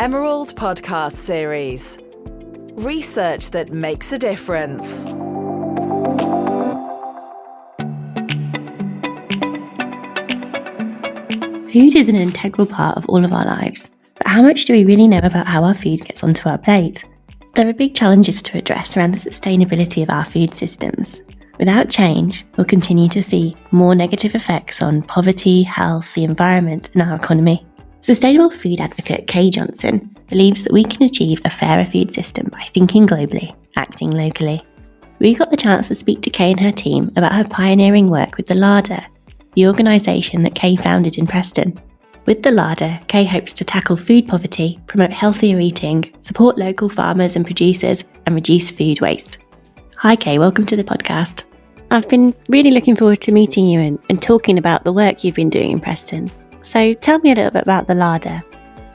Emerald podcast series. Research that makes a difference. Food is an integral part of all of our lives, but how much do we really know about how our food gets onto our plate? There are big challenges to address around the sustainability of our food systems. Without change, we'll continue to see more negative effects on poverty, health, the environment, and our economy. Sustainable food advocate Kay Johnson believes that we can achieve a fairer food system by thinking globally, acting locally. We got the chance to speak to Kay and her team about her pioneering work with the Larder, the organisation that Kay founded in Preston. With the Larder, Kay hopes to tackle food poverty, promote healthier eating, support local farmers and producers, and reduce food waste. Hi Kay, welcome to the podcast. I've been really looking forward to meeting you and talking about the work you've been doing in Preston. So tell me a little bit about the Larder.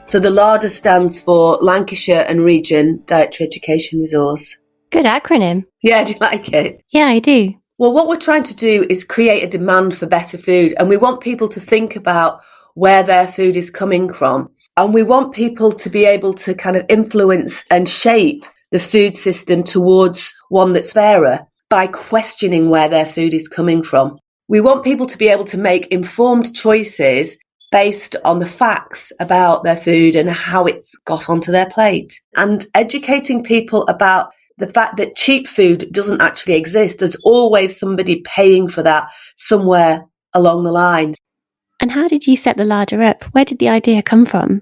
So the Larder stands for Lancashire and Region Dietary Education Resource. Good acronym. Yeah, do you like it? Yeah, I do. Well, what we're trying to do is create a demand for better food, and we want people to think about where their food is coming from. And we want people to be able to kind of influence and shape the food system towards one that's fairer by questioning where their food is coming from. We want people to be able to make informed choices based on the facts about their food and how it's got onto their plate. And educating people about the fact that cheap food doesn't actually exist. There's always somebody paying for that somewhere along the line. And how did you set the Larder up? Where did the idea come from?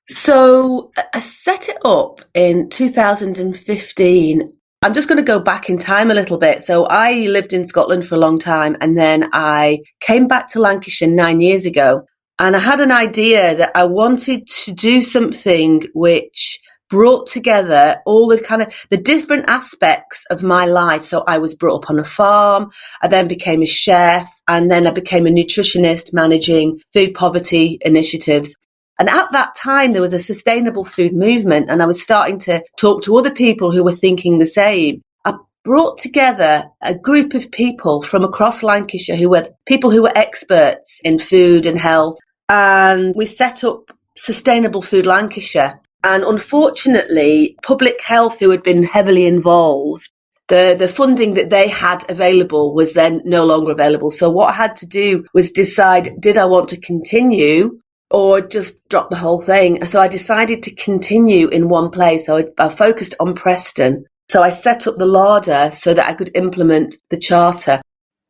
So I set it up in 2015. I'm just going to go back in time a little bit. So I lived in Scotland for a long time, and then I came back to Lancashire 9 years ago. And I had an idea that I wanted to do something which brought together all the different aspects of my life. So I was brought up on a farm. I then became a chef, and then I became a nutritionist managing food poverty initiatives. And at that time, there was a sustainable food movement, and I was starting to talk to other people who were thinking the same. I brought together a group of people from across Lancashire who were people who were experts in food and health, and we set up Sustainable Food Lancashire. And unfortunately, Public Health, who had been heavily involved, the funding that they had available was then no longer available. So what I had to do was decide, did I want to continue or just drop the whole thing? So I decided to continue in one place. So I focused on Preston. So I set up the Larder so that I could implement the charter.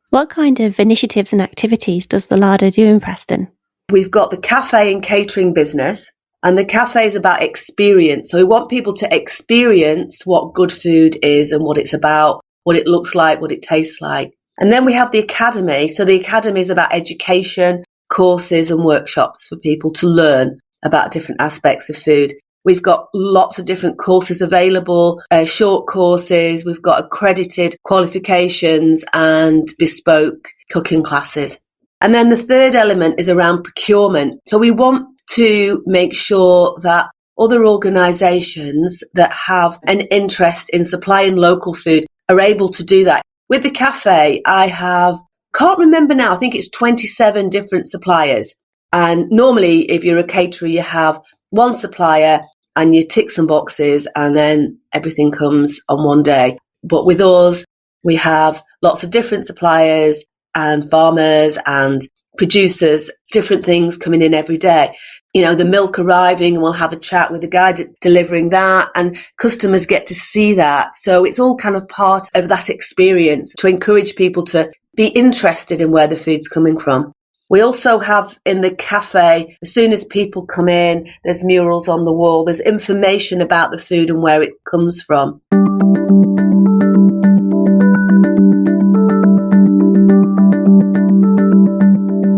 What kind of initiatives and activities does the Larder do in Preston? We've got the cafe and catering business, and the cafe is about experience. So we want people to experience what good food is and what it's about, what it looks like, what it tastes like. And then we have the academy. So the academy is about education, courses and workshops for people to learn about different aspects of food. We've got lots of different courses available, short courses. We've got accredited qualifications and bespoke cooking classes. And then the third element is around procurement. So we want to make sure that other organisations that have an interest in supplying local food are able to do that. With the cafe, can't remember now, I think it's 27 different suppliers. And normally, if you're a caterer, you have one supplier and you tick some boxes and then everything comes on one day. But with us, we have lots of different suppliers and farmers and producers, different things coming in every day. You know, the milk arriving, and we'll have a chat with the guy delivering that, and customers get to see that. So it's all kind of part of that experience to encourage people to be interested in where the food's coming from. We also have in the cafe, as soon as people come in, there's murals on the wall, there's information about the food and where it comes from.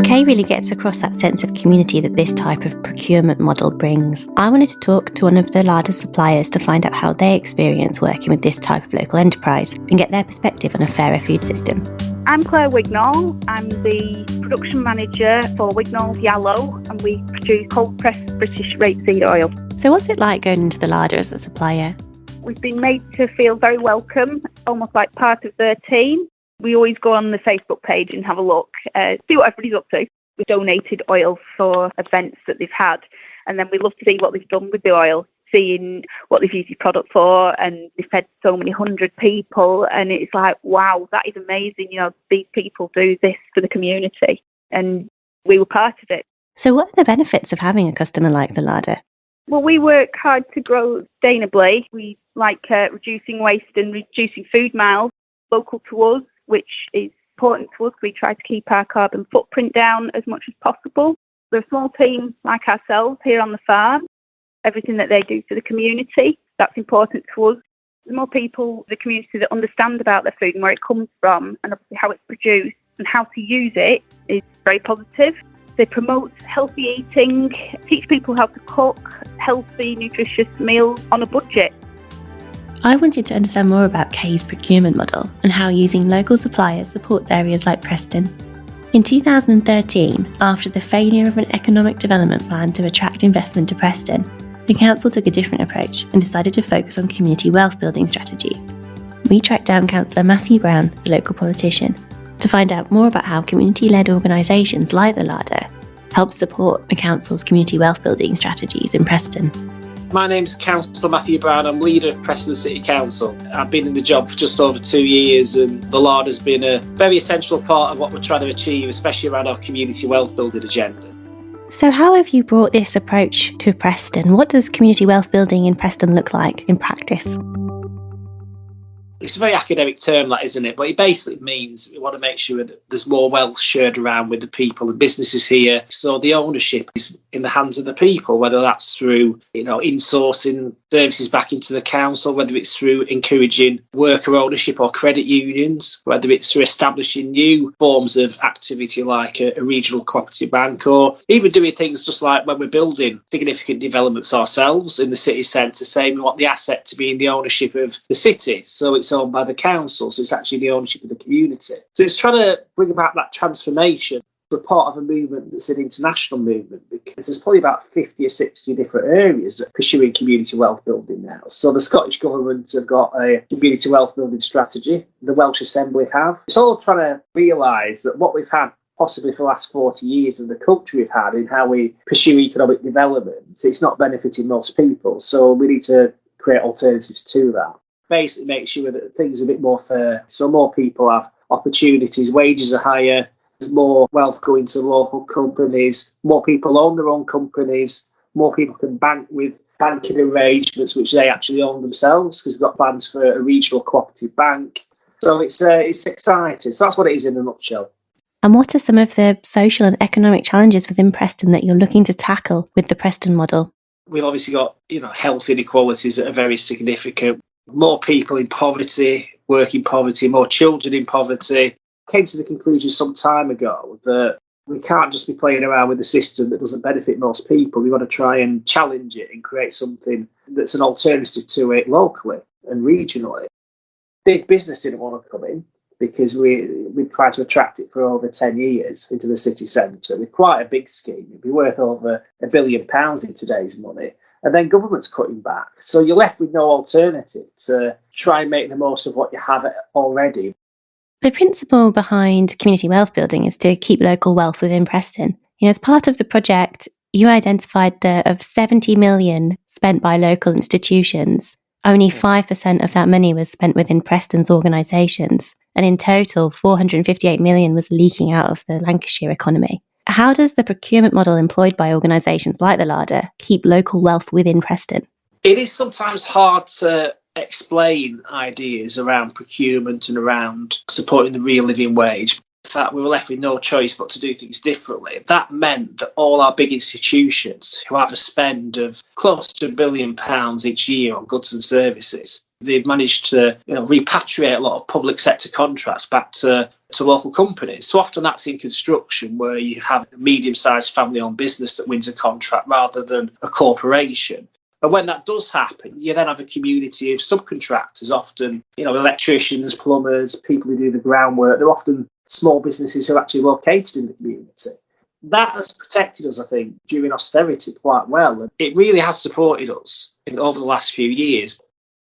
Kay really gets across that sense of community that this type of procurement model brings. I wanted to talk to one of the Larder suppliers to find out how they experience working with this type of local enterprise and get their perspective on a fairer food system. I'm Claire Wignall. I'm the production manager for Wignall's Yallow, and we produce cold-pressed British rapeseed oil. So what's it like going into the Larder as a supplier? We've been made to feel very welcome, almost like part of their team. We always go on the Facebook page and have a look, see what everybody's up to. We've donated oil for events that they've had, and then we love to see what they've done with the oil, seeing what they've used the product for, and they fed so many hundred people, and it's like, wow, that is amazing. These people do this for the community, and we were part of it. So what are the benefits of having a customer like the Larder? Well, we work hard to grow sustainably. We like reducing waste and reducing food miles local to us, which is important to us. We try to keep our carbon footprint down as much as possible. We're a small team like ourselves here on the farm. Everything that they do for the community, that's important to us. The more people in the community that understand about their food and where it comes from, and obviously how it's produced and how to use it, is very positive. They promote healthy eating, teach people how to cook healthy, nutritious meals on a budget. I wanted to understand more about Kay's procurement model and how using local suppliers supports areas like Preston. In 2013, after the failure of an economic development plan to attract investment to Preston, the council took a different approach and decided to focus on community wealth building strategies. We tracked down Councillor Matthew Brown, the local politician, to find out more about how community-led organisations like the Larder help support the council's community wealth building strategies in Preston. My name's Councillor Matthew Brown. I'm leader of Preston City Council. I've been in the job for just over 2 years, and the Larder's been a very essential part of what we're trying to achieve, especially around our community wealth building agenda. So how have you brought this approach to Preston? What does community wealth building in Preston look like in practice? It's a very academic term, that, isn't it? But it basically means we want to make sure that there's more wealth shared around with the people and businesses here. So the ownership is in the hands of the people, whether that's through, insourcing services back into the council, whether it's through encouraging worker ownership or credit unions, whether it's through establishing new forms of activity like a regional cooperative bank, or even doing things just like when we're building significant developments ourselves in the city centre, saying we want the asset to be in the ownership of the city. So it's owned by the council, so it's actually the ownership of the community. So it's trying to bring about that transformation. We're part of a movement that's an international movement, because there's probably about 50 or 60 different areas that are pursuing community wealth building now. So the Scottish Government have got a community wealth building strategy, the Welsh Assembly have. It's all trying to realise that what we've had possibly for the last 40 years and the culture we've had in how we pursue economic development, it's not benefiting most people. So we need to create alternatives to that. Basically make sure that things are a bit more fair, so more people have opportunities, wages are higher, there's more wealth going to local companies, more people own their own companies, more people can bank with banking arrangements which they actually own themselves, because we've got plans for a regional cooperative bank. So it's exciting. So that's what it is in a nutshell. And what are some of the social and economic challenges within Preston that you're looking to tackle with the Preston model? We've obviously got, health inequalities that are very significant. More people in poverty, working poverty, more children in poverty. Came to the conclusion some time ago that we can't just be playing around with a system that doesn't benefit most people. We've got to try and challenge it and create something that's an alternative to it locally and regionally. Big business didn't want to come in because we tried to attract it for over 10 years into the city centre with quite a big scheme. It'd be worth over £1 billion in today's money. And then government's cutting back. So you're left with no alternative to try and make the most of what you have already. The principle behind community wealth building is to keep local wealth within Preston. As part of the project, you identified that of 70 million spent by local institutions, only 5% of that money was spent within Preston's organisations. And in total, 458 million was leaking out of the Lancashire economy. How does the procurement model employed by organisations like the Larder keep local wealth within Preston? It is sometimes hard to explain ideas around procurement and around supporting the real living wage. In fact, we were left with no choice but to do things differently. That meant that all our big institutions, who have a spend of close to £1 billion each year on goods and services, they've managed to repatriate a lot of public sector contracts back to local companies. So often that's in construction, where you have a medium-sized family-owned business that wins a contract rather than a corporation. And when that does happen, you then have a community of subcontractors, often electricians, plumbers, people who do the groundwork. They're often small businesses who are actually located in the community. That has protected us, I think, during austerity quite well. And it really has supported us over the last few years.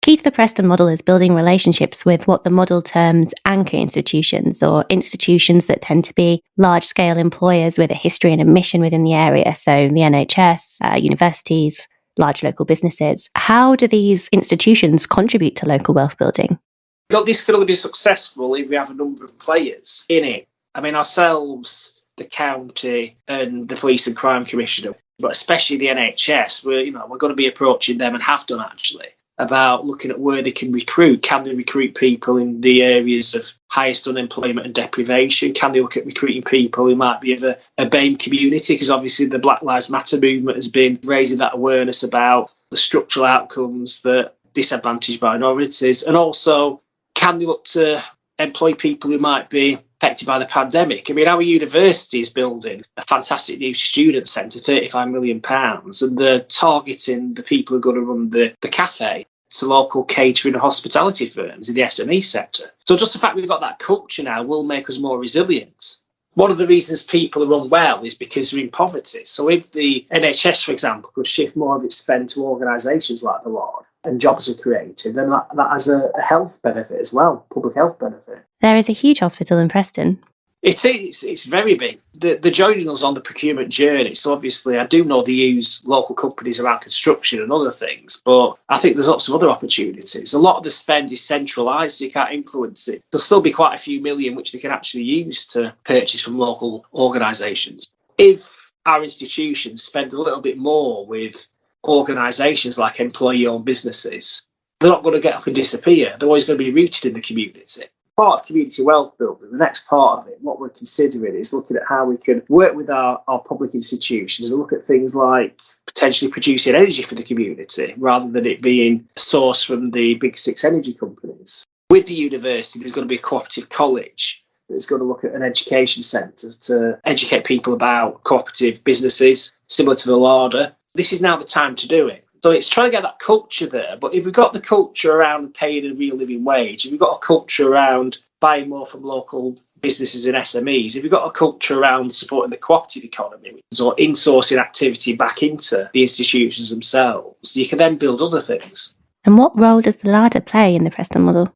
Key to the Preston model is building relationships with what the model terms anchor institutions, or institutions that tend to be large-scale employers with a history and a mission within the area. So the NHS, universities, large local businesses. How do these institutions contribute to local wealth building? This can only be successful if we have a number of players in it. I mean, ourselves, the county and the Police and Crime Commissioner, but especially the NHS, we're going to be approaching them and have done actually, about looking at where they can recruit. Can they recruit people in the areas of highest unemployment and deprivation? Can they look at recruiting people who might be of a BAME community? Because obviously the Black Lives Matter movement has been raising that awareness about the structural outcomes that disadvantaged minorities. And also, can they look to employ people who might be affected by the pandemic? I mean, our university is building a fantastic new student centre, £35 million, and they're targeting the people who are going to run the cafe to local catering and hospitality firms in the SME sector. So just the fact we've got that culture now will make us more resilient. One of the reasons people are unwell is because they're in poverty. So if the NHS, for example, could shift more of its spend to organisations like the Larder and jobs are created, then that has a health benefit as well, public health benefit. There is a huge hospital in Preston. It is. It's very big. They're joining us on the procurement journey. So obviously I do know they use local companies around construction and other things, but I think there's lots of other opportunities. A lot of the spend is centralised, so you can't influence it. There'll still be quite a few million which they can actually use to purchase from local organisations. If our institutions spend a little bit more with organisations like employee-owned businesses, they're not going to get up and disappear. They're always going to be rooted in the community. Part of community wealth building, the next part of it, what we're considering is looking at how we can work with our public institutions and look at things like potentially producing energy for the community rather than it being sourced from the big six energy companies. With the university, there's going to be a cooperative college that's going to look at an education centre to educate people about cooperative businesses, similar to the Larder. This is now the time to do it. So it's trying to get that culture there. But if we've got the culture around paying a real living wage, if we've got a culture around buying more from local businesses and SMEs, if you've got a culture around supporting the cooperative economy or insourcing activity back into the institutions themselves, you can then build other things. And what role does the Larder play in the Preston model?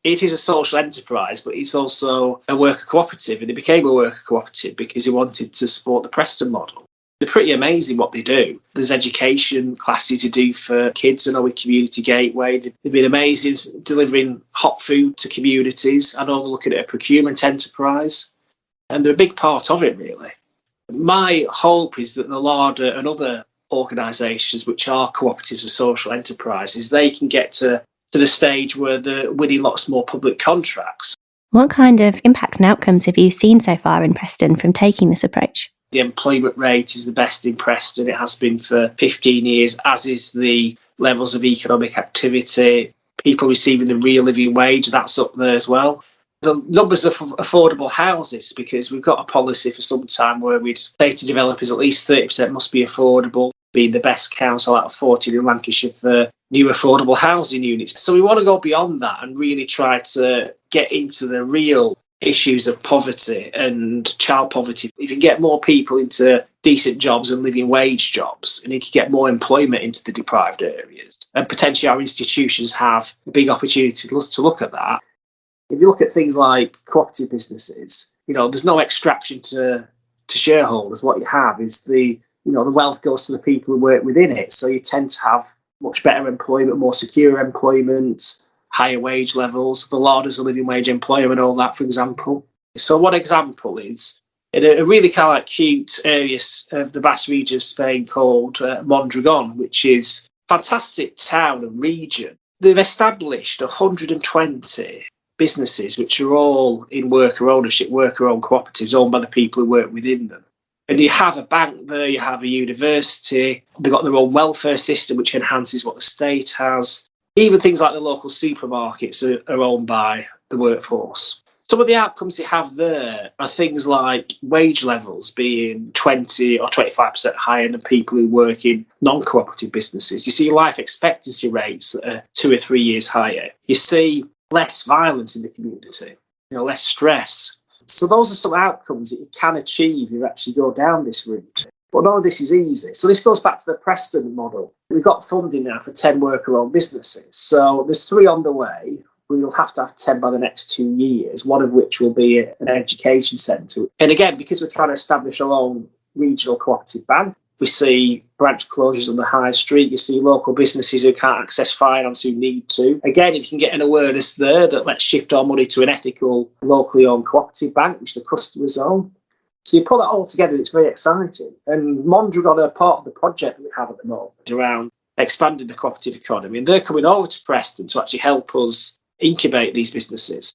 It is a social enterprise, but it's also a worker cooperative, and it became a worker cooperative because it wanted to support the Preston model. They're pretty amazing what they do. There's education classes to do for kids, I know with Community Gateway. They've been amazing delivering hot food to communities. I know they're looking at a procurement enterprise, and they're a big part of it, really. My hope is that the Larder and other organisations which are cooperatives and social enterprises, they can get to the stage where they're winning lots more public contracts. What kind of impacts and outcomes have you seen so far in Preston from taking this approach? The employment rate is the best in Preston. It has been for 15 years, as is the levels of economic activity. People receiving the real living wage, that's up there as well. The numbers of affordable houses, because we've got a policy for some time where we'd say to developers at least 30% must be affordable, being the best council out of 14 in Lancashire for new affordable housing units. So we want to go beyond that and really try to get into the real issues of poverty and child poverty. If you get more people into decent jobs and living wage jobs, and you can get more employment into the deprived areas, and potentially our institutions have a big opportunity to look at that. If you look at things like cooperative businesses, there's no extraction to shareholders. What you have is the wealth goes to the people who work within it. So you tend to have much better employment, more secure employment, higher wage levels. The Larder's a living wage employer and all that, for example. So one example is in a really kind of like cute area of the Basque region of Spain called Mondragon, which is a fantastic town and region. They've established 120 businesses which are all in worker ownership, worker-owned cooperatives owned by the people who work within them. And you have a bank there, you have a university, they've got their own welfare system which enhances what the state has. Even things like the local supermarkets are owned by the workforce. Some of the outcomes they have there are things like wage levels being 20 or 25% higher than people who work in non-cooperative businesses. You see life expectancy rates that are 2 or 3 years higher. You see less violence in the community, less stress. So those are some outcomes that you can achieve if you actually go down this route. But none of this is easy. So this goes back to the Preston model. We've got funding now for 10 worker-owned businesses. So there's 3 on the way. We'll have to have 10 by the next 2 years, one of which will be an education centre. And again, because we're trying to establish our own regional cooperative bank, we see branch closures on the high street. You see local businesses who can't access finance who need to. Again, if you can get an awareness there that let's shift our money to an ethical, locally owned cooperative bank, which the customers own. So you put that all together, it's very exciting. And Mondragon are part of the project that we have at the moment around expanding the cooperative economy. And they're coming over to Preston to actually help us incubate these businesses.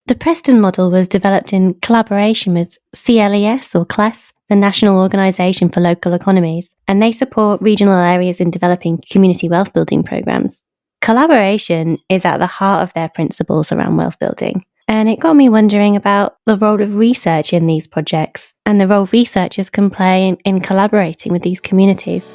The Preston model was developed in collaboration with CLES or CLES, the National Organisation for Local Economies, and they support regional areas in developing community wealth building programmes. Collaboration is at the heart of their principles around wealth building. And it got me wondering about the role of research in these projects and the role researchers can play in collaborating with these communities.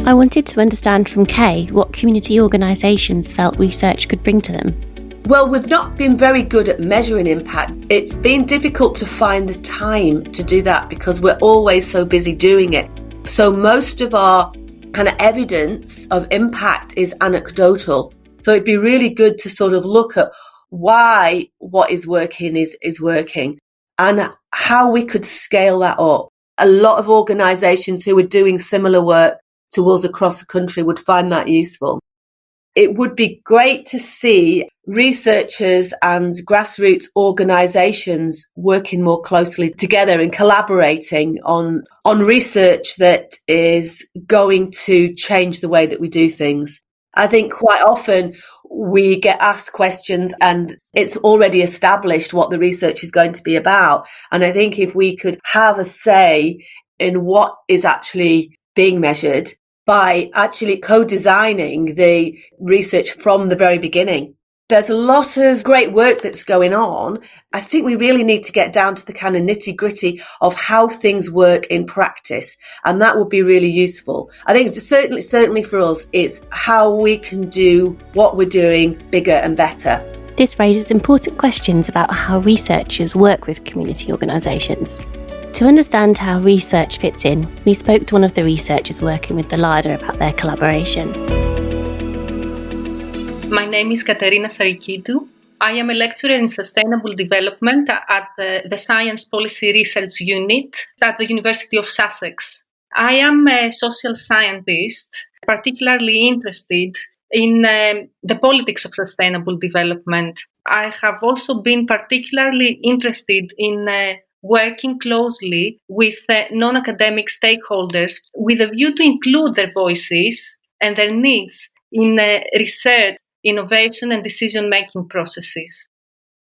I wanted to understand from Kay what community organisations felt research could bring to them. Well, we've not been very good at measuring impact. It's been difficult to find the time to do that because we're always so busy doing it. So most of our kind of evidence of impact is anecdotal. So it'd be really good to sort of look at why what is working is working and how we could scale that up. A lot of organisations who are doing similar work to us across the country would find that useful. It would be great to see researchers and grassroots organisations working more closely together and collaborating on research that is going to change the way that we do things. I think quite often we get asked questions and it's already established what the research is going to be about. And I think if we could have a say in what is actually being measured by actually co-designing the research from the very beginning. There's a lot of great work that's going on. I think we really need to get down to the kind of nitty-gritty of how things work in practice, and that would be really useful. I think certainly for us, it's how we can do what we're doing bigger and better. This raises important questions about how researchers work with community organisations. To understand how research fits in, we spoke to one of the researchers working with the Larder about their collaboration. My name is Katerina Sarikidou. I am a lecturer in sustainable development at the Science Policy Research Unit at the University of Sussex. I am a social scientist, particularly interested in the politics of sustainable development. I have also been particularly interested in working closely with non-academic stakeholders with a view to include their voices and their needs in research, innovation and decision-making processes.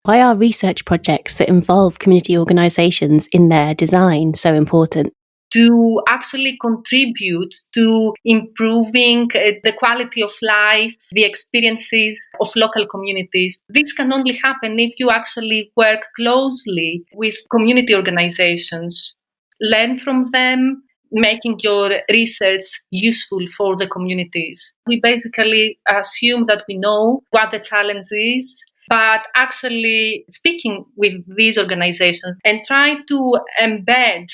Why are research projects that involve community organisations in their design so important? To actually contribute to improving the quality of life, the experiences of local communities. This can only happen if you actually work closely with community organizations, learn from them, making your research useful for the communities. We basically assume that we know what the challenge is, but actually speaking with these organizations and try to embed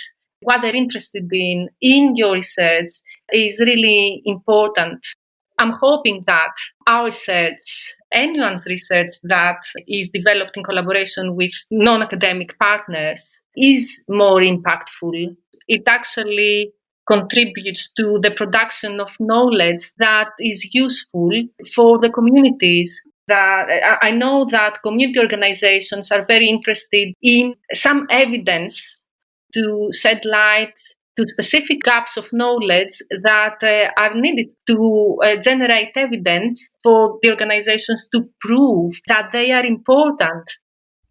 what they're interested in your research is really important. I'm hoping that our research, anyone's research that is developed in collaboration with non-academic partners, is more impactful. It actually contributes to the production of knowledge that is useful for the communities. I know that community organizations are very interested in some evidence to shed light to specific gaps of knowledge that are needed to generate evidence for the organizations to prove that they are important.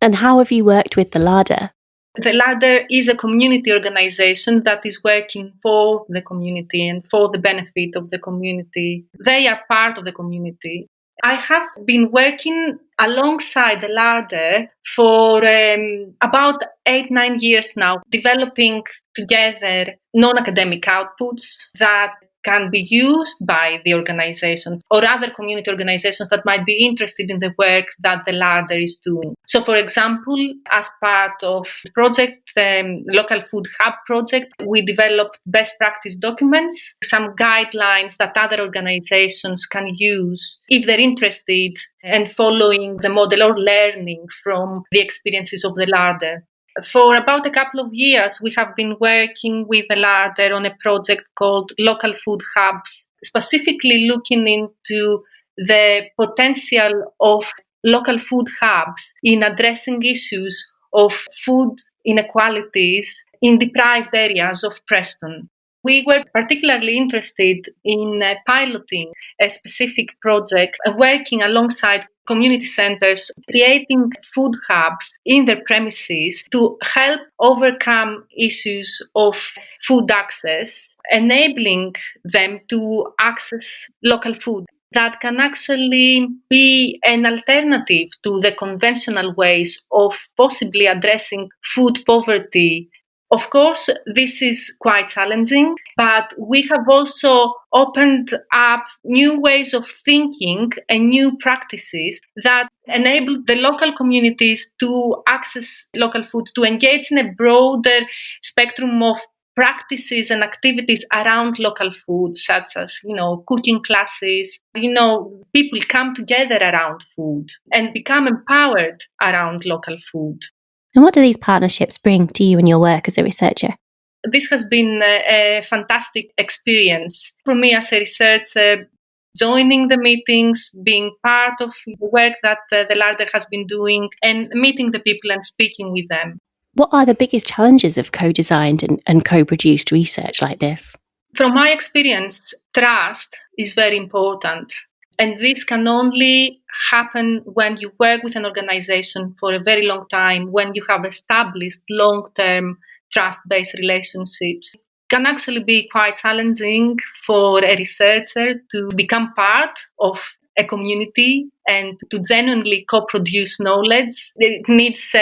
And how have you worked with the Larder? The Larder is a community organization that is working for the community and for the benefit of the community. They are part of the community. I have been working alongside the Larder for about 8-9 years now, developing together non-academic outputs that can be used by the organization or other community organizations that might be interested in the work that the Larder is doing. So, for example, as part of the project, the Local Food Hub project, we developed best practice documents, some guidelines that other organizations can use if they're interested and following the model or learning from the experiences of the Larder. For about a couple of years, we have been working with the Larder on a project called Local Food Hubs, specifically looking into the potential of local food hubs in addressing issues of food inequalities in deprived areas of Preston. We were particularly interested in piloting a specific project, working alongside community centers, creating food hubs in their premises to help overcome issues of food access, enabling them to access local food that can actually be an alternative to the conventional ways of possibly addressing food poverty. Of course, this is quite challenging, but we have also opened up new ways of thinking and new practices that enable the local communities to access local food, to engage in a broader spectrum of practices and activities around local food, such as, cooking classes. People come together around food and become empowered around local food. And what do these partnerships bring to you in your work as a researcher? This has been a fantastic experience for me as a researcher, joining the meetings, being part of the work that the Larder has been doing, and meeting the people and speaking with them. What are the biggest challenges of co-designed and co-produced research like this? From my experience, trust is very important. And this can only happen when you work with an organization for a very long time, when you have established long-term trust-based relationships. It can actually be quite challenging for a researcher to become part of a community and to genuinely co-produce knowledge. It needs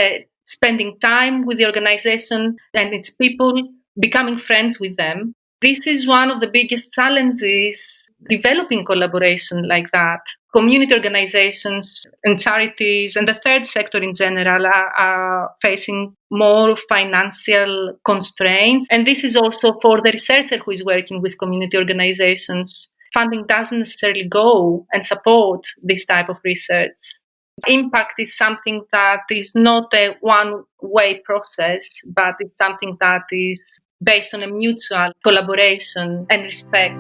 spending time with the organization and its people, becoming friends with them. This is one of the biggest challenges developing collaboration like that. Community organizations and charities and the third sector in general are facing more financial constraints. And this is also for the researcher who is working with community organizations. Funding doesn't necessarily go and support this type of research. Impact is something that is not a one-way process, but it's something that is based on a mutual collaboration and respect.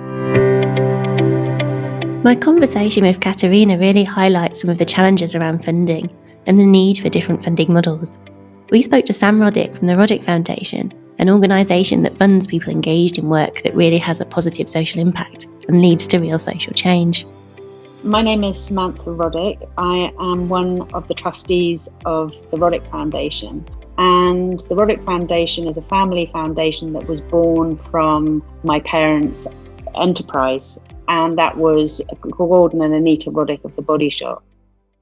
My conversation with Katerina really highlights some of the challenges around funding and the need for different funding models. We spoke to Sam Roddick from the Roddick Foundation, an organisation that funds people engaged in work that really has a positive social impact and leads to real social change. My name is Samantha Roddick. I am one of the trustees of the Roddick Foundation. And the Roddick Foundation is a family foundation that was born from my parents' enterprise. And that was Gordon and Anita Roddick of The Body Shop.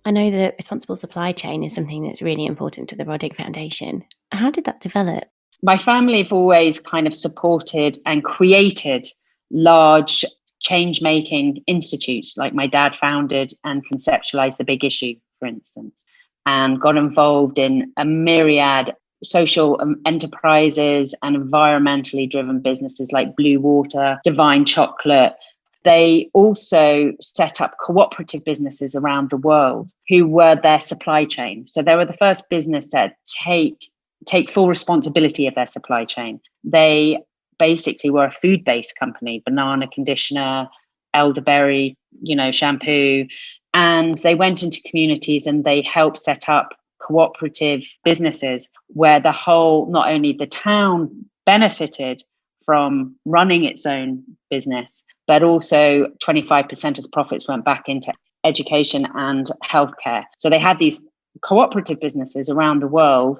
I know that responsible supply chain is something that's really important to the Roddick Foundation. How did that develop? My family have always kind of supported and created large change-making institutes, like my dad founded and conceptualized The Big Issue, for instance, and got involved in a myriad social enterprises and environmentally driven businesses like Blue Water, Divine Chocolate. They also set up cooperative businesses around the world who were their supply chain. So they were the first business that take full responsibility of their supply chain. They basically were a food-based company, banana conditioner, elderberry, shampoo. And they went into communities and they helped set up cooperative businesses where not only the town benefited from running its own business, but also 25% of the profits went back into education and healthcare. So they had these cooperative businesses around the world,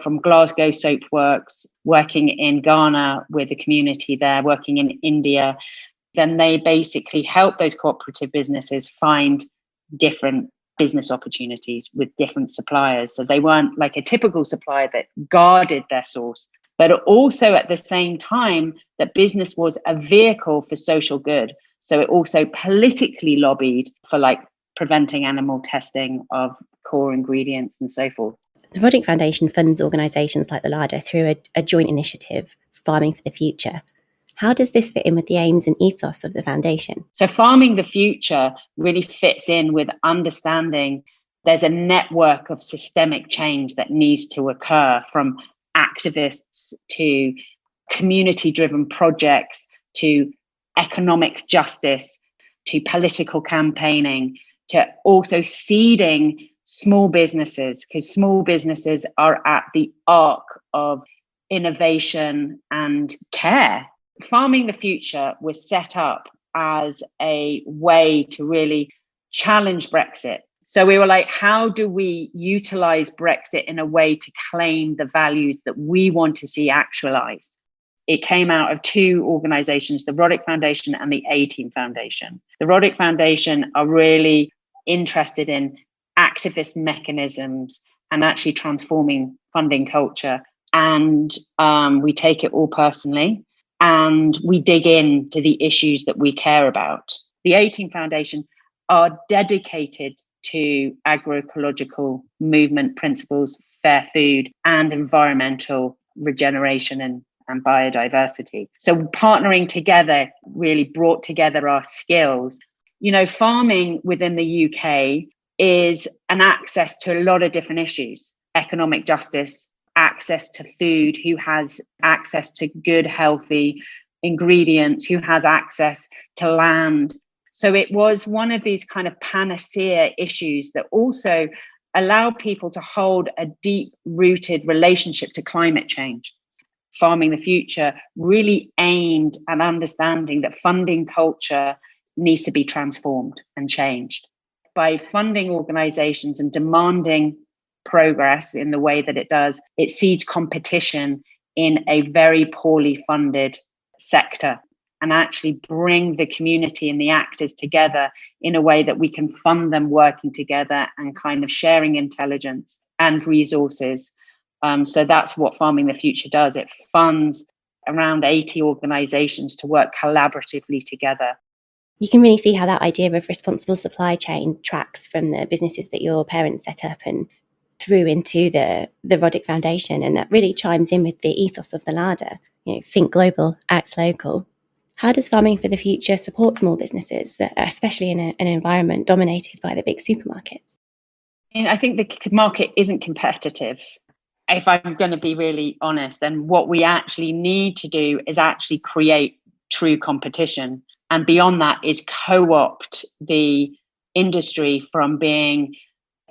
from Glasgow Soapworks, working in Ghana with the community there, working in India. Then they basically helped those cooperative businesses find different business opportunities with different suppliers. So they weren't like a typical supplier that guarded their source. but also at the same time that business was a vehicle for social good. So it also politically lobbied for like preventing animal testing of core ingredients and so forth. The Roddick Foundation funds organisations like the Larder through a joint initiative, Farming for the Future. How does this fit in with the aims and ethos of the foundation? So Farming the Future really fits in with understanding there's a network of systemic change that needs to occur, from activists to community-driven projects to economic justice to political campaigning to also seeding small businesses, because small businesses are at the arc of innovation and care. Farming the Future was set up as a way to really challenge Brexit. So we were like, how do we utilize Brexit in a way to claim the values that we want to see actualized? It came out of two organizations, the Roddick Foundation and the A-Team Foundation. The Roddick Foundation are really interested in activist mechanisms and actually transforming funding culture. And we take it all personally and we dig into the issues that we care about. The A-Team Foundation are dedicated to agroecological movement principles, fair food, and environmental regeneration and biodiversity. So partnering together really brought together our skills. You know, farming within the UK is an access to a lot of different issues: economic justice, access to food, who has access to good, healthy ingredients, who has access to land. So it was one of these kind of panacea issues that also allow people to hold a deep-rooted relationship to climate change. Farming the Future really aimed at understanding that funding culture needs to be transformed and changed. By funding organizations and demanding progress in the way that it does, it seeds competition in a very poorly funded sector, and actually bring the community and the actors together in a way that we can fund them working together and kind of sharing intelligence and resources. So that's what Farming the Future does. It funds around 80 organizations to work collaboratively together. You can really see how that idea of responsible supply chain tracks from the businesses that your parents set up and through into the Roddick Foundation. And that really chimes in with the ethos of the Larder. You know, think global, act local. How does Farming for the Future support small businesses, especially in an environment dominated by the big supermarkets? And I think the market isn't competitive. If I'm going to be really honest, then what we actually need to do is actually create true competition. And beyond that is co-opt the industry from being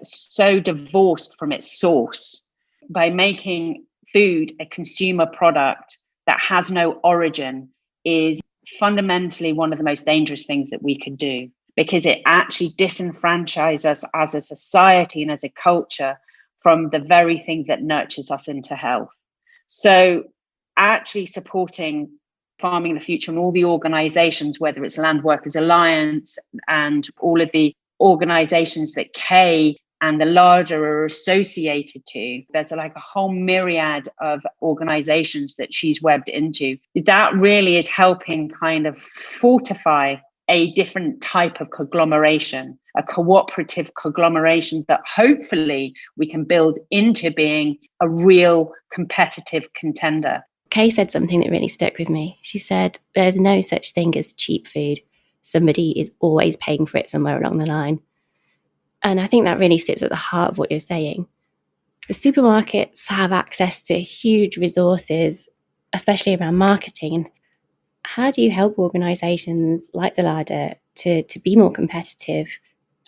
so divorced from its source by making food a consumer product that has no origin is fundamentally one of the most dangerous things that we could do, because it actually disenfranchises us as a society and as a culture from the very thing that nurtures us into health. So actually supporting Farming the Future and all the organizations, whether it's Land Workers Alliance and all of the organizations that Kay and the Larder are associated to, there's like a whole myriad of organizations that she's webbed into. That really is helping kind of fortify a different type of conglomeration, a cooperative conglomeration that hopefully we can build into being a real competitive contender. Kay said something that really stuck with me. She said, there's no such thing as cheap food. Somebody is always paying for it somewhere along the line. And I think that really sits at the heart of what you're saying. The supermarkets have access to huge resources, especially around marketing. How do you help organisations like the Larder to be more competitive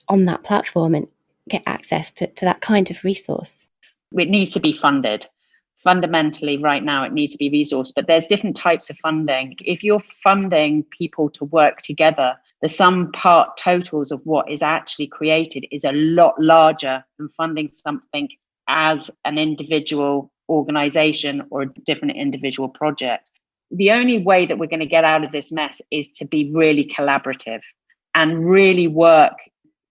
on that platform and get access to that kind of resource? It needs to be funded. Fundamentally, right now, it needs to be resourced, but there's different types of funding. If you're funding people to work together, the sum part totals of what is actually created is a lot larger than funding something as an individual organization or a different individual project. The only way that we're going to get out of this mess is to be really collaborative and really work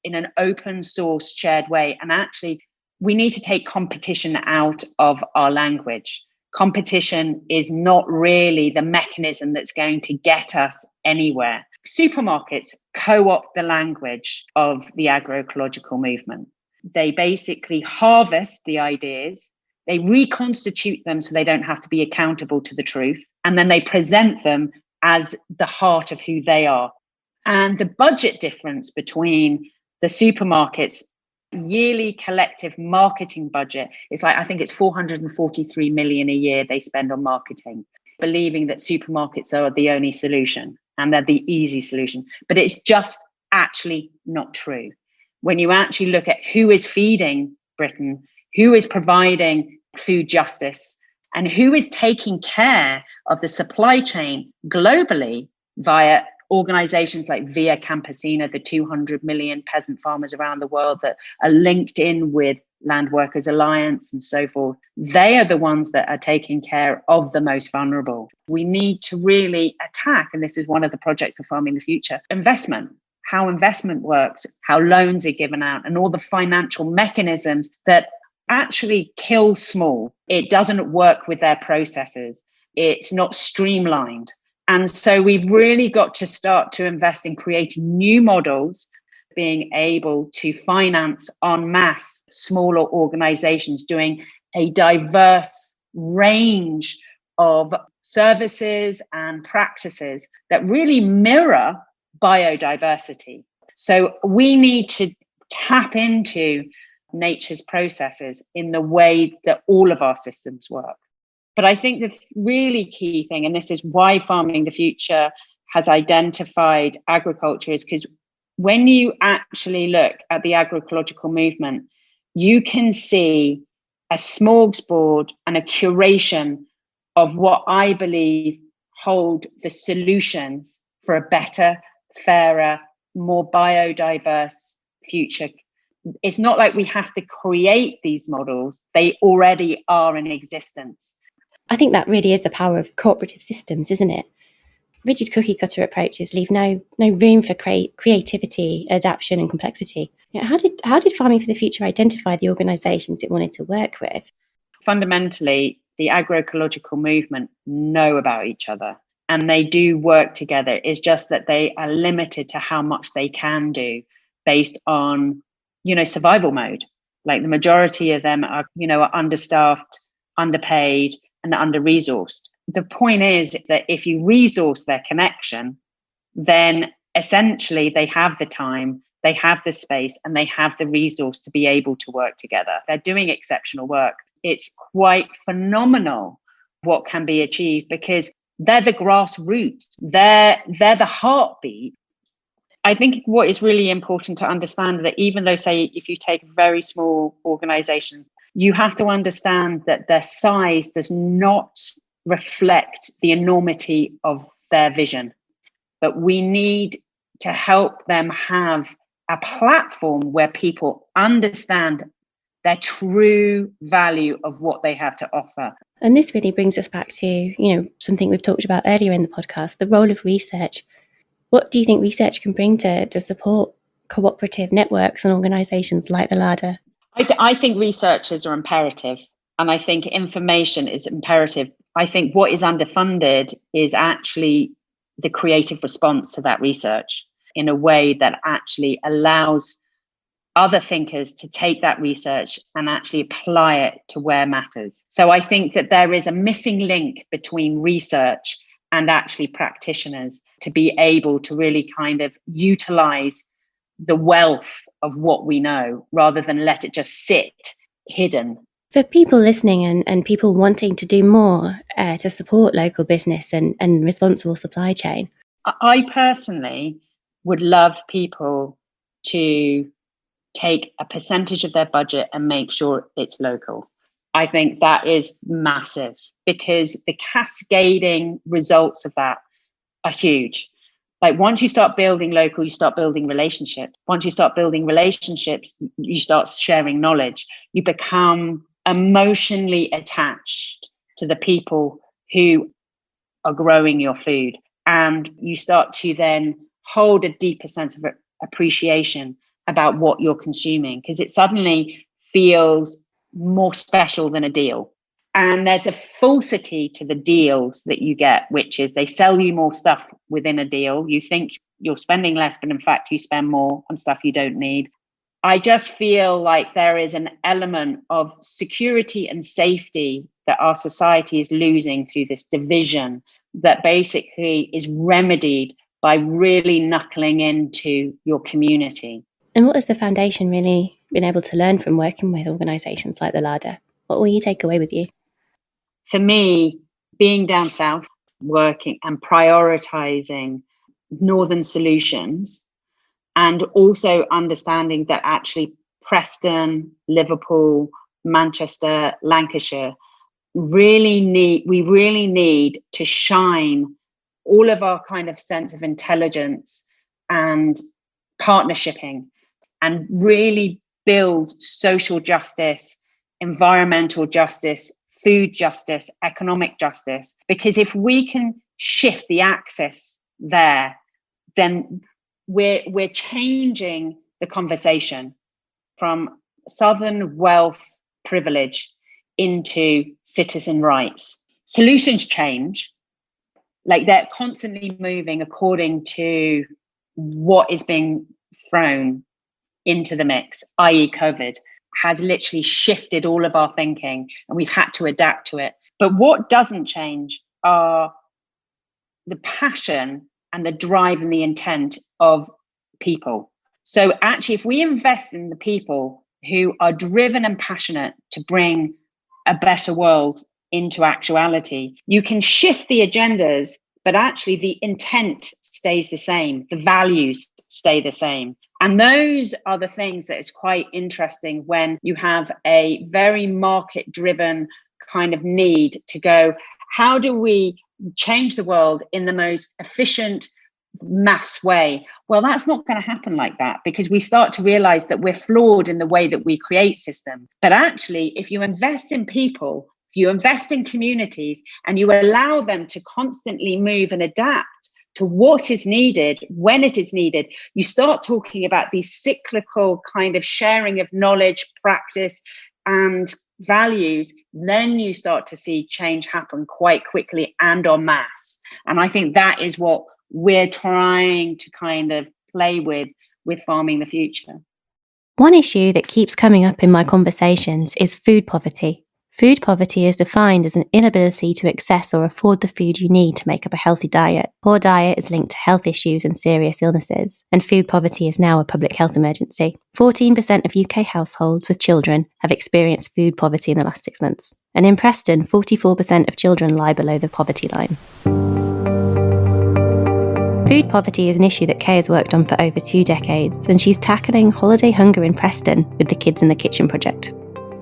in an open source shared way. And actually, we need to take competition out of our language. Competition is not really the mechanism that's going to get us anywhere. Supermarkets co-opt the language of the agroecological movement. They basically harvest the ideas, they reconstitute them so they don't have to be accountable to the truth, and then they present them as the heart of who they are. And the budget difference between the supermarkets' yearly collective marketing budget is like, I think it's 443 million a year they spend on marketing, believing that supermarkets are the only solution and they're the easy solution. But it's just actually not true. When you actually look at who is feeding Britain, who is providing food justice, and who is taking care of the supply chain globally via organizations like Via Campesina, the 200 million peasant farmers around the world that are linked in with Land Workers Alliance and so forth, they are the ones that are taking care of the most vulnerable. We need to really attack, and this is one of the projects of Farming the Future, investment, how investment works, how loans are given out, and all the financial mechanisms that actually kill small. It doesn't work with their processes. It's not streamlined. And so we've really got to start to invest in creating new models, being able to finance en masse smaller organizations doing a diverse range of services and practices that really mirror biodiversity. So we need to tap into nature's processes in the way that all of our systems work. But I think the really key thing, and this is why Farming the Future has identified agriculture, is because when you actually look at the agroecological movement, you can see a smorgasbord and a curation of what I believe hold the solutions for a better, fairer, more biodiverse future. It's not like we have to create these models. They already are in existence. I think that really is the power of cooperative systems, isn't it? Rigid cookie cutter approaches leave no room for creativity, adaptation and complexity. How did Farming for the Future identify the organisations it wanted to work with? Fundamentally, the agroecological movement know about each other and they do work together. It's just that they are limited to how much they can do based on, survival mode. Like the majority of them are understaffed, underpaid, and under-resourced. The point is that if you resource their connection, then essentially they have the time, they have the space, and they have the resource to be able to work together. They're doing exceptional work. It's quite phenomenal what can be achieved because they're the grassroots. They're the heartbeat. I think what is really important to understand that even though, say, if you take a very small organization, you have to understand that their size does not reflect the enormity of their vision. But we need to help them have a platform where people understand their true value of what they have to offer. And this really brings us back to, something we've talked about earlier in the podcast, the role of research. What do you think research can bring to support cooperative networks and organisations like the Larder? I think researchers are imperative, and I think information is imperative. I think what is underfunded is actually the creative response to that research in a way that actually allows other thinkers to take that research and actually apply it to where matters. So I think that there is a missing link between research and actually practitioners to be able to really kind of utilize the wealth of what we know rather than let it just sit hidden. For people listening and people wanting to do more to support local business and responsible supply chain, I personally would love people to take a percentage of their budget and make sure it's local. I think that is massive because the cascading results of that are huge. Like once you start building local, you start building relationships. Once you start building relationships, you start sharing knowledge. You become emotionally attached to the people who are growing your food. And you start to then hold a deeper sense of appreciation about what you're consuming because it suddenly feels more special than a deal. And there's a falsity to the deals that you get, which is they sell you more stuff within a deal. You think you're spending less, but in fact, you spend more on stuff you don't need. I just feel like there is an element of security and safety that our society is losing through this division that basically is remedied by really knuckling into your community. And what has the foundation really been able to learn from working with organisations like the Larder? What will you take away with you? For me, being down south, working and prioritising northern solutions, and also understanding that actually Preston, Liverpool, Manchester, Lancashire we really need to shine all of our kind of sense of intelligence and partnershiping and really build social justice, environmental justice, food justice, economic justice. Because if we can shift the axis there, then we're changing the conversation from Southern wealth privilege into citizen rights. Solutions change, like they're constantly moving according to what is being thrown into the mix, i.e. COVID has literally shifted all of our thinking and we've had to adapt to it. But what doesn't change are the passion and the drive and the intent of people. So actually, if we invest in the people who are driven and passionate to bring a better world into actuality, you can shift the agendas, but actually the intent stays the same. The values stay the same. And those are the things that is quite interesting when you have a very market-driven kind of need to go, how do we change the world in the most efficient, mass way? Well, that's not going to happen like that, because we start to realize that we're flawed in the way that we create systems. But actually, if you invest in people, if you invest in communities and you allow them to constantly move and adapt to what is needed when it is needed, you start talking about these cyclical kind of sharing of knowledge, practice, and values. Then you start to see change happen quite quickly and en masse. And I think that is what we're trying to kind of play with Farming the Future. One issue that keeps coming up in my conversations is food poverty. Food poverty is defined as an inability to access or afford the food you need to make up a healthy diet. Poor diet is linked to health issues and serious illnesses, and food poverty is now a public health emergency. 14% of UK households with children have experienced food poverty in the last 6 months. And in Preston, 44% of children lie below the poverty line. Food poverty is an issue that Kay has worked on for over 2 decades, and she's tackling holiday hunger in Preston with the Kids in the Kitchen project.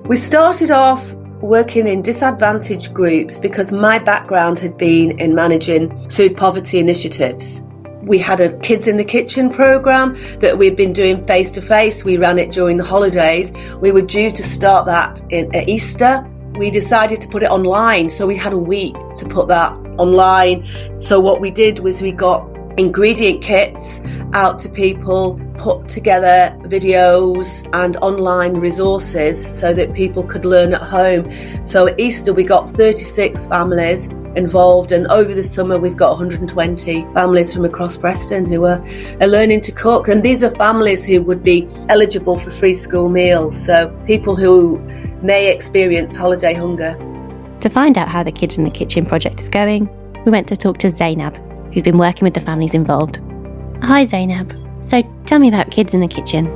We started off working in disadvantaged groups because my background had been in managing food poverty initiatives. We had a Kids in the Kitchen programme that we'd been doing face-to-face. We ran it during the holidays. We were due to start that at Easter. We decided to put it online, so we had a week to put that online. So what we did was we got ingredient kits out to people, put together videos and online resources so that people could learn at home. So at Easter we got 36 families involved, and over the summer we've got 120 families from across Preston who are learning to cook. And these are families who would be eligible for free school meals, so people who may experience holiday hunger. To find out how the Kids in the Kitchen project is going, we went to talk to Zainab, who's been working with the families involved. Hi Zainab. So tell me about Kids in the Kitchen.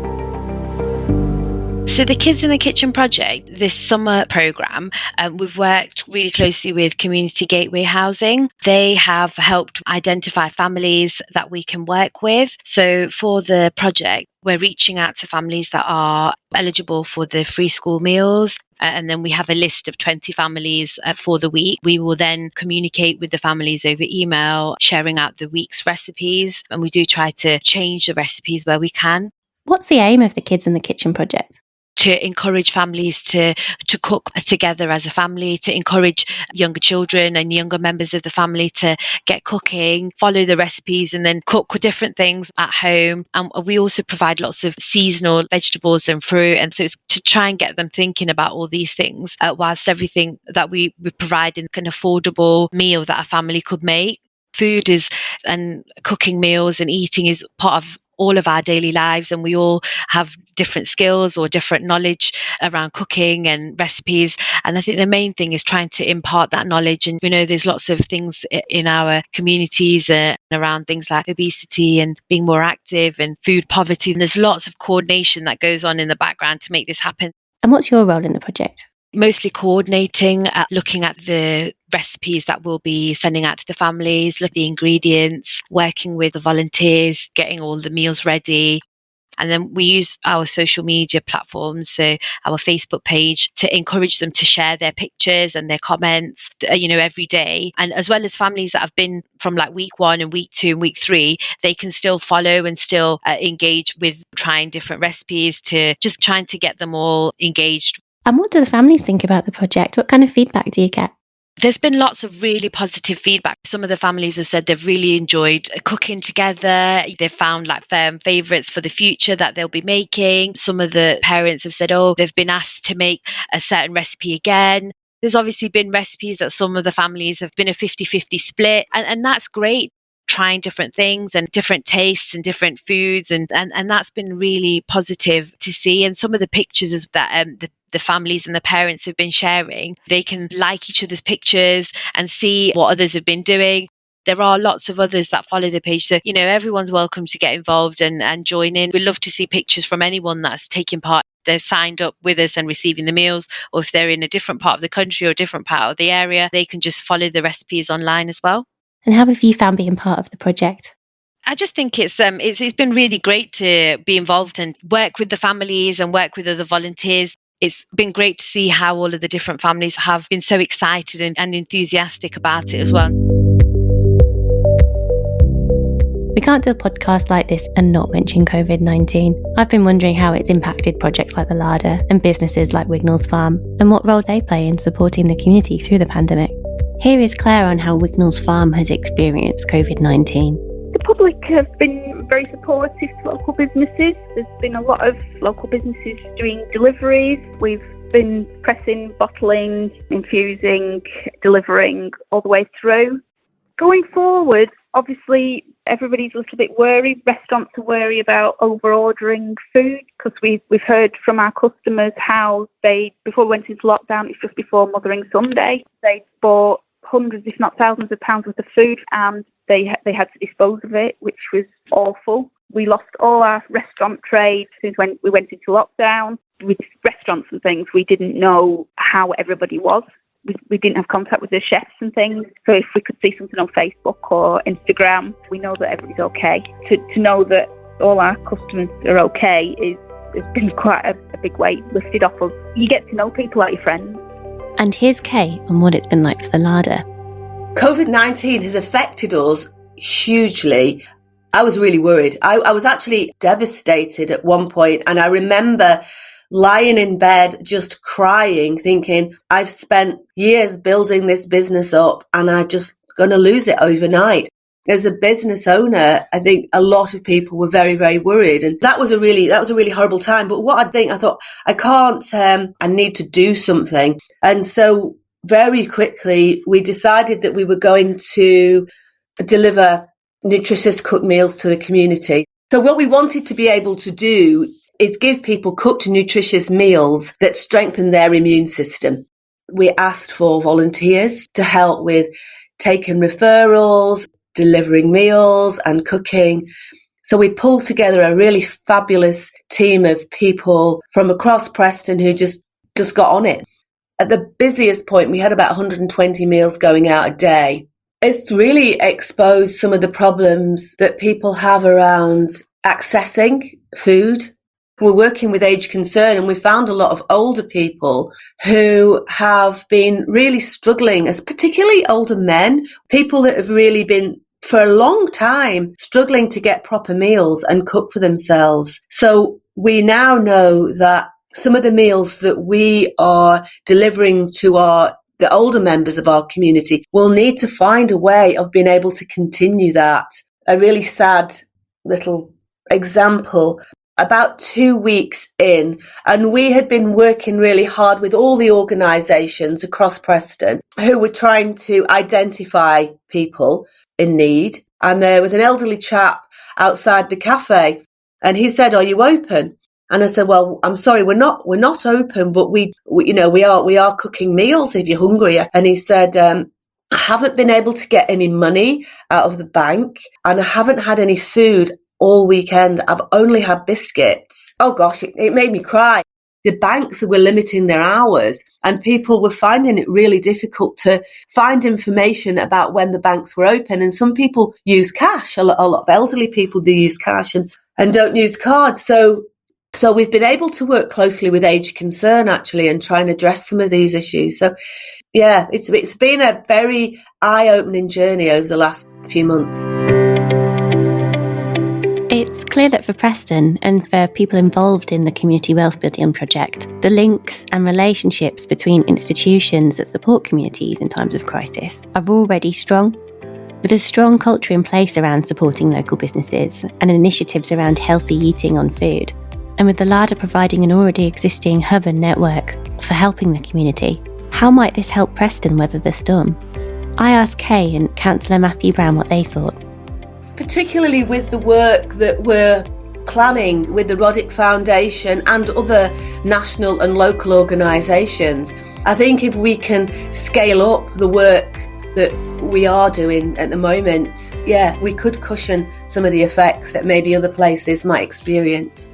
So the Kids in the Kitchen project, this summer programme, we've worked really closely with Community Gateway Housing. They have helped identify families that we can work with. So for the project, we're reaching out to families that are eligible for the free school meals. And then we have a list of 20 families for the week. We will then communicate with the families over email, sharing out the week's recipes. And we do try to change the recipes where we can. What's the aim of the Kids in the Kitchen project? to encourage families to cook together as a family, to encourage younger children and younger members of the family to get cooking, follow the recipes, and then cook different things at home. And we also provide lots of seasonal vegetables and fruit, and so it's to try and get them thinking about all these things, whilst everything that we provide in an affordable meal that a family could make. Food is, and cooking meals and eating is part of all of our daily lives, and we all have different skills or different knowledge around cooking and recipes. And I think the main thing is trying to impart that knowledge. And we know there's lots of things in our communities around things like obesity and being more active and food poverty, and there's lots of coordination that goes on in the background to make this happen. And what's your role in the project? Mostly coordinating, looking at the recipes that we'll be sending out to the families, looking at the ingredients, working with the volunteers, getting all the meals ready. And then we use our social media platforms, so our Facebook page, to encourage them to share their pictures and their comments, every day. And as well as families that have been from like week 1 and week 2 and week 3, they can still follow and still engage with trying different recipes, to just trying to get them all engaged. And what do the families think about the project? What kind of feedback do you get? There's been lots of really positive feedback. Some of the families have said they've really enjoyed cooking together. They've found like firm favourites for the future that they'll be making. Some of the parents have said, they've been asked to make a certain recipe again. There's obviously been recipes that some of the families have been a 50-50 split. And that's great. Trying different things and different tastes and different foods. And that's been really positive to see. And some of the pictures is that the families and the parents have been sharing, they can like each other's pictures and see what others have been doing. There are lots of others that follow the page. So, everyone's welcome to get involved and join in. We'd love to see pictures from anyone that's taking part. They've signed up with us and receiving the meals, or if they're in a different part of the country or a different part of the area, they can just follow the recipes online as well. And how have you found being part of the project? I just think it's been really great to be involved and work with the families and work with other volunteers. It's been great to see how all of the different families have been so excited and enthusiastic about it as well. We can't do a podcast like this and not mention COVID-19. I've been wondering how it's impacted projects like the Larder and businesses like Wignall's Farm, and what role they play in supporting the community through the pandemic. Here is Claire on how Wignall's Farm has experienced COVID-19. The public have been very supportive to local businesses. There's been a lot of local businesses doing deliveries. We've been pressing, bottling, infusing, delivering all the way through. Going forward, obviously, everybody's a little bit worried. Restaurants are worried about over-ordering food, because we've heard from our customers how before we went into lockdown, it's just before Mothering Sunday, they bought hundreds, if not thousands of pounds worth of food, and they had to dispose of it, which was awful. We lost all our restaurant trade since when we went into lockdown. With restaurants and things, we didn't know how everybody was. We didn't have contact with the chefs and things. So if we could see something on Facebook or Instagram, we know that everybody's okay. To know that all our customers are okay has been quite a big weight lifted off of. You get to know people like your friends. And here's Kay on what it's been like for the Larder. COVID-19 has affected us hugely. I was really worried. I was actually devastated at one point, and I remember lying in bed just crying, thinking, I've spent years building this business up and I'm just going to lose it overnight. As a business owner, I think a lot of people were very, very worried, and that was a really horrible time. But what I thought, I can't, I need to do something. And so very quickly, we decided that we were going to deliver nutritious cooked meals to the community. So what we wanted to be able to do is give people cooked nutritious meals that strengthen their immune system. We asked for volunteers to help with taking referrals, delivering meals and cooking. So we pulled together a really fabulous team of people from across Preston who just got on it. At the busiest point, we had about 120 meals going out a day. It's really exposed some of the problems that people have around accessing food. We're working with Age Concern, and we found a lot of older people who have been really struggling, as particularly older men, people that have really been for a long time struggling to get proper meals and cook for themselves. So we now know that some of the meals that we are delivering to the older members of our community, we'll need to find a way of being able to continue that. A really sad little example, about 2 weeks in, and we had been working really hard with all the organisations across Preston who were trying to identify people in need. And there was an elderly chap outside the cafe, and he said, "Are you open?" And I said, "Well, I'm sorry, we're not open, but we are cooking meals if you're hungry." And he said, "I haven't been able to get any money out of the bank, and I haven't had any food all weekend. I've only had biscuits." Oh gosh, it made me cry. The banks were limiting their hours, and people were finding it really difficult to find information about when the banks were open. And some people use cash. A lot of elderly people do use cash and don't use cards. So we've been able to work closely with Age Concern, actually, and try and address some of these issues. So, yeah, it's been a very eye-opening journey over the last few months. It's clear that for Preston and for people involved in the Community Wealth Building project, the links and relationships between institutions that support communities in times of crisis are already strong. With a strong culture in place around supporting local businesses and initiatives around healthy eating on food, and with the Larder providing an already existing hub and network for helping the community, how might this help Preston weather the storm? I asked Kay and Councillor Matthew Brown what they thought. Particularly with the work that we're planning with the Roddick Foundation and other national and local organisations, I think if we can scale up the work that we are doing at the moment, we could cushion some of the effects that maybe other places might experience.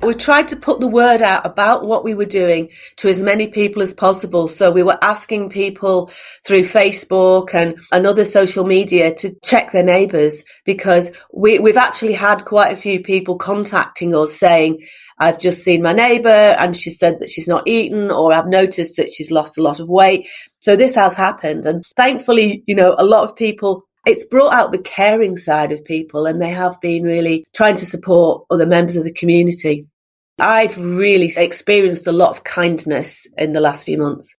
We tried to put the word out about what we were doing to as many people as possible. So we were asking people through Facebook and other social media to check their neighbours, because we've actually had quite a few people contacting us saying, "I've just seen my neighbour and she said that she's not eaten," or "I've noticed that she's lost a lot of weight." So this has happened. And thankfully, a lot of people, it's brought out the caring side of people, and they have been really trying to support other members of the community. I've really experienced a lot of kindness in the last few months.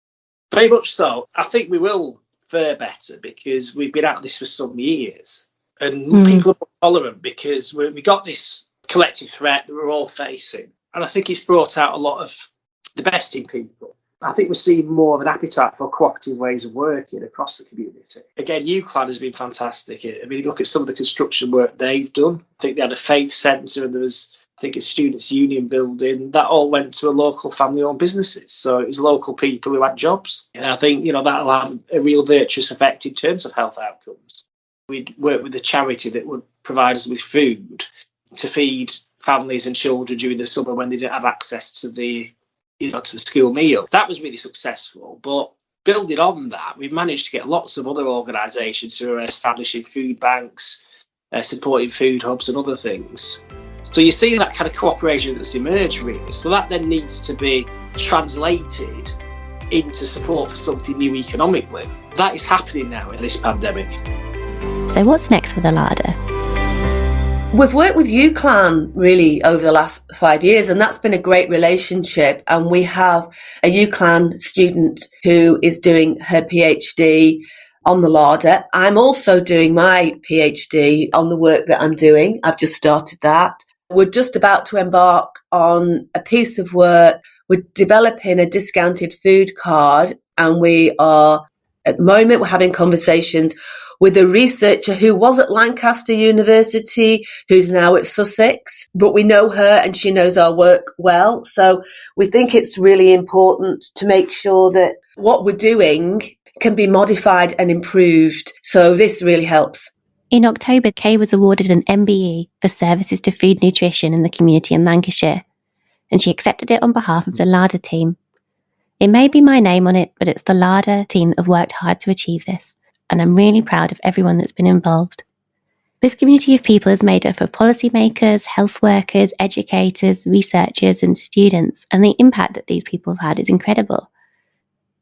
Very much so. I think we will fare better because we've been at this for some years, and people are more tolerant because we got this collective threat that we're all facing. And I think it's brought out a lot of the best in people. I think we're seeing more of an appetite for cooperative ways of working across the community. Again, UCLan has been fantastic. I mean, look at some of the construction work they've done. I think they had a faith centre, and there was, I think, a students' union building. That all went to a local family-owned businesses. So it was local people who had jobs. And I think, that'll have a real virtuous effect in terms of health outcomes. We'd work with a charity that would provide us with food to feed families and children during the summer when they didn't have access to the school meal. That was really successful. But building on that, we've managed to get lots of other organisations who are establishing food banks, supporting food hubs and other things. So you're seeing that kind of cooperation that's emerged, really. So that then needs to be translated into support for something new economically. That is happening now in this pandemic. So what's next for the Larder? We've worked with UCLan really over the last 5 years, and that's been a great relationship. And we have a UCLan student who is doing her PhD on the Larder. I'm also doing my PhD on the work that I'm doing. I've just started that. We're just about to embark on a piece of work. We're developing a discounted food card, and we are, at the moment, we're having conversations with a researcher who was at Lancaster University, who's now at Sussex, but we know her and she knows our work well. So we think it's really important to make sure that what we're doing can be modified and improved. So this really helps. In October, Kay was awarded an MBE for services to food nutrition in the community in Lancashire, and she accepted it on behalf of the Larder team. It may be my name on it, but it's the Larder team that have worked hard to achieve this, and I'm really proud of everyone that's been involved. This community of people is made up of policymakers, health workers, educators, researchers and students, and the impact that these people have had is incredible.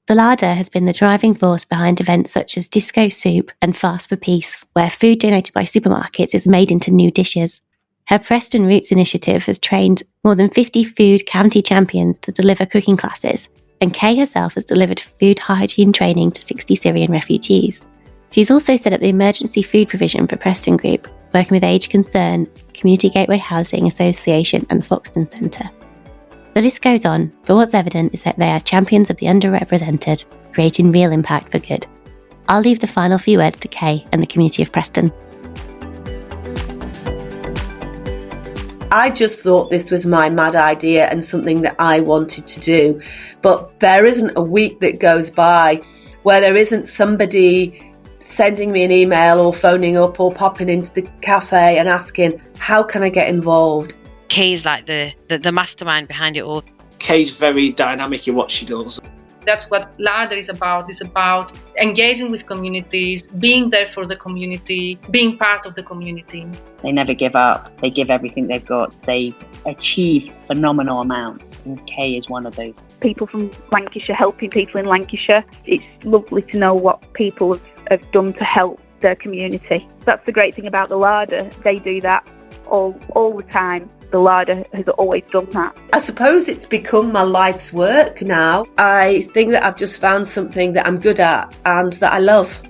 The Larder has been the driving force behind events such as Disco Soup and Fast for Peace, where food donated by supermarkets is made into new dishes. Her Preston Roots initiative has trained more than 50 food county champions to deliver cooking classes, and Kay herself has delivered food hygiene training to 60 Syrian refugees. She's also set up the emergency food provision for Preston Group, working with Age Concern, Community Gateway Housing Association and the Foxton Centre. The list goes on, but what's evident is that they are champions of the underrepresented, creating real impact for good. I'll leave the final few words to Kay and the community of Preston. I just thought this was my mad idea and something that I wanted to do. But there isn't a week that goes by where there isn't somebody sending me an email or phoning up or popping into the cafe and asking, how can I get involved? Kay's like the mastermind behind it all. Kay's very dynamic in what she does. That's what Larder is about. It's about engaging with communities, being there for the community, being part of the community. They never give up. They give everything they've got. They achieve phenomenal amounts, and Kay is one of those. People from Lancashire helping people in Lancashire. It's lovely to know what people have done to help their community. That's the great thing about the Larder. They do that all the time. The Larder has always done that. I suppose it's become my life's work now. I think that I've just found something that I'm good at and that I love.